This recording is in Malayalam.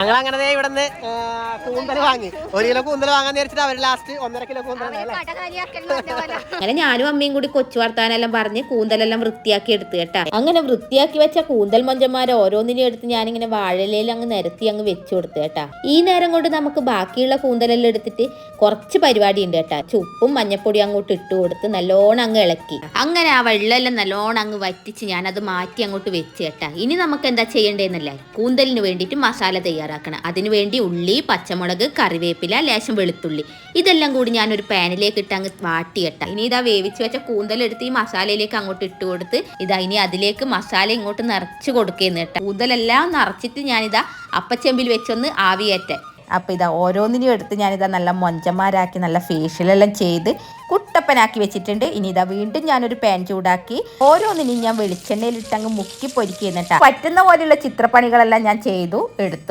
ഞങ്ങൾ അങ്ങനെ ഇവിടെ നിന്ന് കൂന്തൽ വാങ്ങി 1 കിലോ കൂന്തൽ വാങ്ങാൻ നേരിച്ചിട്ട് അവർ ലാസ്റ്റ് 1.5 കിലോ കൂന്തൽ. അങ്ങനെ ഞാനും അമ്മയും കൂടി കൊച്ചു വർത്താനെല്ലാം പറഞ്ഞ് കൂന്തലെല്ലാം വൃത്തിയാക്കി എടുത്തു കേട്ടാ. അങ്ങനെ വൃത്തിയാക്കി വെച്ച കൂന്തൽ മൊഞ്ചന്മാരെ ഓരോന്നിനും എടുത്ത് ഞാനിങ്ങനെ വാഴയിലയിൽ അങ്ങ് നിരത്തി അങ്ങ് വെച്ചു കൊടുത്തു കേട്ടാ. ഈ നേരം കൊണ്ട് നമുക്ക് ബാക്കിയുള്ള കൂന്തലെല്ലാം എടുത്തിട്ട് കുറച്ച് പരിപാടി ഉണ്ട് കേട്ടാ. ഉപ്പും മഞ്ഞപ്പൊടി അങ്ങോട്ട് ഇട്ട് കൊടുത്ത് നല്ലോണം അങ്ങ് ഇളക്കി. അങ്ങനെ ആ വെള്ളമെല്ലാം നല്ലോണം അങ്ങ് വറ്റിച്ച് ഞാനത് മാറ്റി അങ്ങോട്ട് വെച്ച് കേട്ടാ. ഇനി നമുക്ക് എന്താ ചെയ്യേണ്ടതെന്നല്ലേ, കൂന്തലിന് വേണ്ടിയിട്ട് മസാല തയ്യാറാക്കണം. അതിനുവേണ്ടി ഉള്ളി, പച്ചമുളക്, കറിവേപ്പില, ലേശം വെളുത്തുള്ളി ഇതെല്ലാം കൂടി ഞാനൊരു പാനിലേക്ക് ഇട്ട് അങ്ങ് വാട്ടിയിട്ട. ഇനി ഇതാ വേവിച്ച് വെച്ച കൂന്തലെടുത്ത് ഈ മസാലയിലേക്ക് അങ്ങോട്ട് ഇട്ട് കൊടുത്ത് ഇതാ ഇനി അതിലേക്ക് മസാല ഇങ്ങോട്ട് നിറച്ച് കൊടുക്കുന്നു കേട്ടോ. കൂന്തലെല്ലാം നിറച്ചിട്ട് ഞാനിതാ അപ്പച്ചെമ്പിൽ വെച്ചൊന്ന് ആവിയേറ്റെ. അപ്പോൾ ഇതാ ഓരോന്നിനും എടുത്ത് ഞാനിതാ നല്ല മൊഞ്ചന്മാരാക്കി നല്ല ഫേഷ്യലെല്ലാം ചെയ്ത് കുട്ടപ്പനാക്കി വെച്ചിട്ടുണ്ട്. ഇനി ഇതാ വീണ്ടും ഞാനൊരു പാൻ ചൂടാക്കി ഓരോന്നിനും ഞാൻ വെളിച്ചെണ്ണയിലിട്ട് അങ്ങ് മുക്കി പൊരിക്കുന്നിട്ടാ. പറ്റുന്ന പോലെയുള്ള ചിത്രപ്പണികളെല്ലാം ഞാൻ ചെയ്തു എടുത്തു.